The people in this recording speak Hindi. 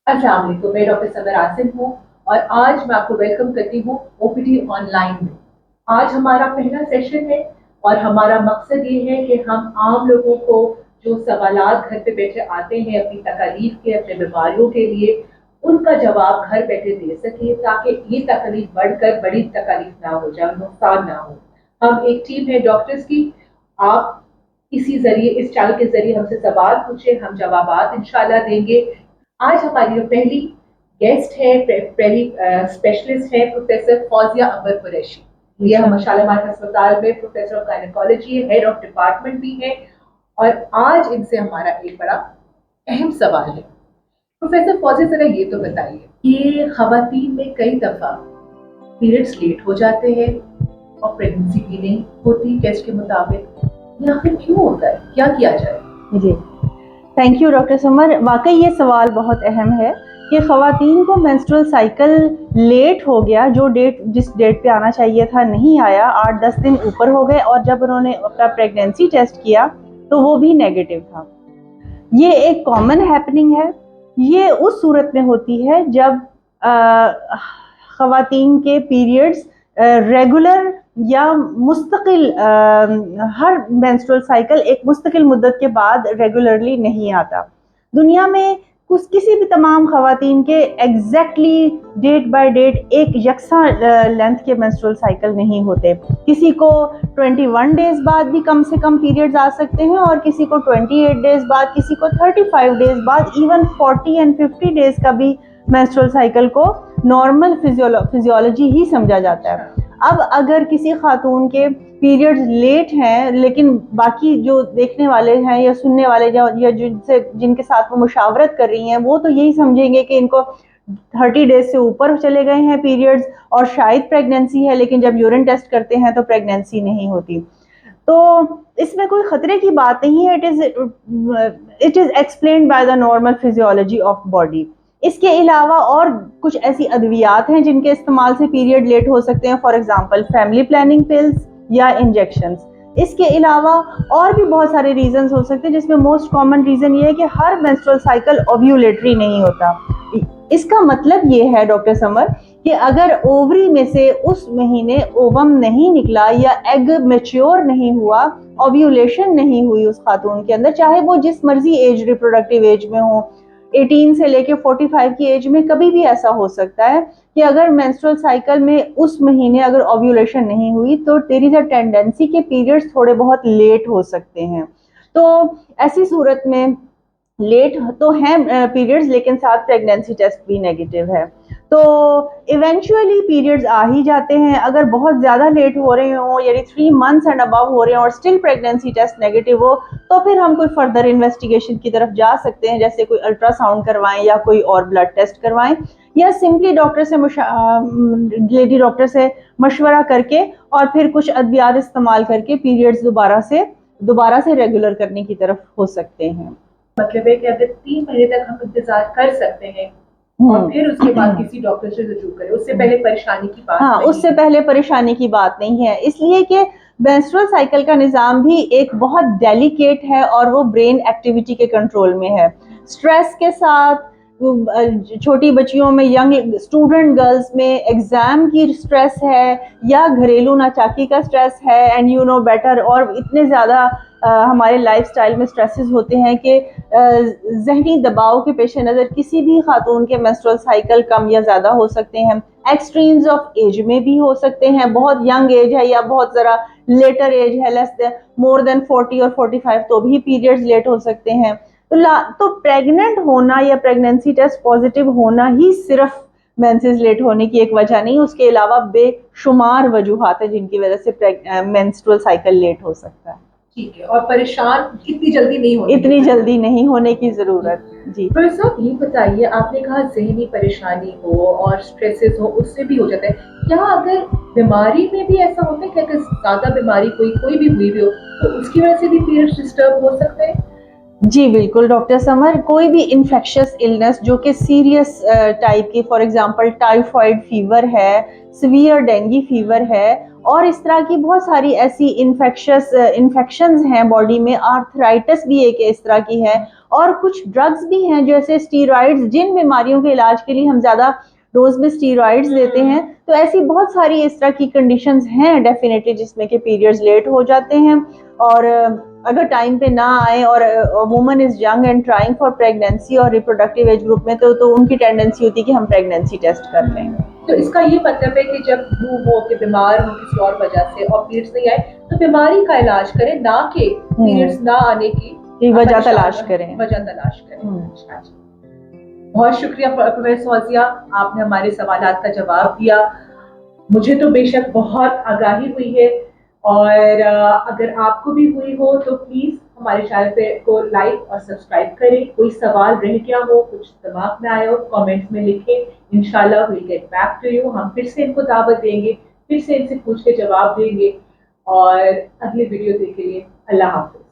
अस्सलाम वालेकुम, मैं डॉक्टर समर आसिम हूँ और आज मैं आपको वेलकम करती हूँ ओपीडी ऑनलाइन में। आज हमारा पहला सेशन है और हमारा मकसद ये है कि हम आम लोगों को जो सवालात घर पे बैठे आते हैं अपनी तकलीफ के, अपने बीमारियों के लिए, उनका जवाब घर बैठे दे सके ताकि ये तकलीफ बढ़कर बड़ी तकलीफ ना हो जाए, नुकसान ना हो। हम एक टीम है डॉक्टर्स की। आप इसी जरिए, इस चैनल के जरिए हमसे सवाल पूछे, हम जवाब इंशाल्लाह देंगे। आज हमारी जो पहली गेस्ट है, पहली स्पेशलिस्ट है प्रोफेसर फौजिया अकबर कुरैशी। ये हम शालामार अस्पताल में प्रोफेसर ऑफ गायनेकोलॉजी है, हेड ऑफ डिपार्टमेंट भी है। और आज इनसे हमारा एक बड़ा अहम सवाल है। प्रोफेसर फौजिया, जरा ये तो बताइए, ये खवातीन में कई दफा पीरियड्स लेट हो जाते हैं और प्रेगनेंसी भी नहीं होती टेस्ट के मुताबिक, ये आखिर क्यों होता है, क्या किया जाए? जी, थैंक यू डॉक्टर समर। वाकई ये सवाल बहुत अहम है कि ख़वातीन को मेंस्ट्रुअल साइकिल लेट हो गया, जो डेट जिस डेट पे आना चाहिए था नहीं आया, 8-10 दिन ऊपर हो गए, और जब उन्होंने अपना प्रेगनेंसी टेस्ट किया तो वो भी नेगेटिव था। ये एक कॉमन हैपनिंग है। ये उस सूरत में होती है जब ख़वातीन के पीरियड्स रेगुलर या मुस्तकिल हर मेंस्ट्रुअल साइकिल एक मुस्तकिल मुद्दत के बाद रेगुलरली नहीं आता। दुनिया में कुछ किसी भी तमाम ख़वातीन के एग्जैक्टली डेट बाय डेट एक यकसा लेंथ के मेंस्ट्रुअल साइकिल नहीं होते। किसी को 21 डेज बाद भी कम से कम पीरियड्स आ सकते हैं, और किसी को 28 डेज बाद, किसी को 35 डेज बाद, इवन 40 एंड 50 डेज का भी मेंस्ट्रुअल साइकिल को नॉर्मल फिजियोलॉजी ही समझा जाता है। अब अगर किसी खातून के पीरियड्स लेट हैं, लेकिन बाकी जो देखने वाले हैं या सुनने वाले या जिनके साथ वो मुशावरत कर रही हैं, वो तो यही समझेंगे कि इनको 30 डेज से ऊपर चले गए हैं पीरियड्स और शायद प्रेगनेंसी है, लेकिन जब यूरिन टेस्ट करते हैं तो प्रेगनेंसी नहीं होती। तो इसमें कोई खतरे की बात नहीं है। It is explained by the normal physiology of body. इसके अलावा और कुछ ऐसी अद्वियात हैं जिनके इस्तेमाल से पीरियड लेट हो सकते हैं, for example family planning pills या इंजेक्शंस। इसके अलावा और भी बहुत सारे रीजंस हो सकते हैं, जिसमें मोस्ट कॉमन रीजन ये है कि हर मेंस्ट्रुअल साइकिल ओव्यूलेटरी नहीं होता। इसका मतलब ये है डॉक्टर समर कि अगर ओवरी में से उस महीने ओवम नहीं निकला या एग मैच्योर नहीं हुआ, ओव्यूलेशन नहीं हुई उस खातून के अंदर, चाहे वो जिस मर्जी एज, रिप्रोडक्टिव एज में हो, 18 से लेके 45 की एज में, कभी भी ऐसा हो सकता है कि अगर मेंस्ट्रुअल साइकिल में उस महीने अगर ओव्यूलेशन नहीं हुई तो देयर इज अ टेंडेंसी के पीरियड्स थोड़े बहुत लेट हो सकते हैं। तो ऐसी सूरत में लेट तो हैं पीरियड्स, लेकिन साथ प्रेगनेंसी टेस्ट भी नेगेटिव है, तो इवेंचुअली पीरियड्स आ ही जाते हैं। अगर बहुत ज़्यादा लेट हो रहे हों, यानी 3 मंथ्स एंड अबव हो रहे हैं और स्टिल प्रेगनेंसी टेस्ट नेगेटिव हो, तो फिर हम कोई फर्दर इन्वेस्टिगेशन की तरफ जा सकते हैं, जैसे कोई अल्ट्रासाउंड करवाएं या कोई और ब्लड टेस्ट करवाएं, या सिंपली लेडी डॉक्टर से मशवरा करके और फिर कुछ अद्वियात इस्तेमाल करके पीरियड्स दोबारा से रेगुलर करने की तरफ हो सकते हैं। मतलब है कि अगर 3 महीने तक हम इंतजार कर सकते हैं और फिर उसके बाद किसी डॉक्टर से रुजू करें, उससे पहले परेशानी की बात हाँ, नहीं उससे है। पहले परेशानी की बात नहीं है, इसलिए कि मेंस्ट्रुअल साइकिल का निज़ाम भी एक बहुत डेलिकेट है और वो ब्रेन एक्टिविटी के कंट्रोल में है। स्ट्रेस के साथ छोटी बच्चियों में, यंग स्टूडेंट गर्ल्स में एग्ज़ाम की स्ट्रेस है या घरेलू नाचाकी का स्ट्रेस है, एंड यू नो बेटर, और इतने ज़्यादा हमारे लाइफस्टाइल में स्ट्रेसेस होते हैं कि जहनी दबाव के पेश नज़र किसी भी खातून के मेंस्ट्रुअल साइकिल कम या ज़्यादा हो सकते हैं। एक्सट्रीम्स ऑफ एज में भी हो सकते हैं, बहुत यंग एज है या बहुत ज़रा लेटर एज है, लेस मोर देन 40 और 45, तो भी पीरियड्स लेट हो सकते हैं। तो प्रेग्नेंट होना या प्रेगनेंसी टेस्ट पॉजिटिव होना ही सिर्फ मेंसेस लेट होने की एक वजह नहीं, उसके अलावा बेशुमार वजूहात है जिनकी वजह से मेंस्ट्रुअल साइकिल लेट हो सकता है। ठीक है, और परेशान इतनी जल्दी नहीं होने की जरूरत। जी, पर साहब ये बताइए, आपने कहा जहनी परेशानी हो और स्ट्रेसेस हो, उससे भी हो जाता है। क्या अगर बीमारी में भी ऐसा होता है कि अगर ज्यादा बीमारी कोई कोई भी हुई भी हो तो उसकी वजह से भी पीरियड्स डिस्टर्ब हो सकते हैं? जी बिल्कुल डॉक्टर समर, कोई भी इन्फेक्शियस इलनेस जो कि सीरियस टाइप की, फॉर एग्जांपल टाइफाइड फीवर है, सीवियर डेंगू फीवर है, और इस तरह की बहुत सारी ऐसी इन्फेक्शंस हैं बॉडी में, आर्थराइटिस भी एक इस तरह की है, और कुछ ड्रग्स भी हैं जैसे स्टीरॉइड्स, जिन बीमारियों के इलाज के लिए हम ज़्यादा डोज में स्टीरॉइड्स देते हैं। तो ऐसी बहुत सारी इस तरह की कंडीशंस हैं डेफिनेटली जिसमें कि पीरियड्स लेट हो जाते हैं, और अगर टाइम पे ना आए और woman is young and trying for pregnancy और रिप्रोडक्टिव एज ग्रुप में, तो उनकी टेंडेंसी होती है कि हम प्रेगनेंसी टेस्ट कर लें। तो इसका ये मतलब है कि जब यूं हो कि बीमार हो किसी और वजह से और पीरियड्स नहीं आए, तो बीमारी का इलाज करें, ना कि पीरियड्स ना आने की वजह तलाश करें। वजह तलाश करें। अच्छा जी, बहुत शुक्रिया प्रोफेसर फौजिया, आपने हमारे सवालात का जवाब दिया। मुझे तो बेशक बहुत आगाही हुई है, और अगर आपको भी हुई हो तो प्लीज हमारे चैनल पे को लाइक और सब्सक्राइब करें। कोई सवाल रह गया हो, कुछ दिमाग में आया हो, कमेंट्स में लिखें। इंशाल्लाह will get back to you. हम फिर से इनको दावत देंगे, फिर से इनसे पूछ के जवाब देंगे। और अगले वीडियो के लिए अल्लाह हाफिज।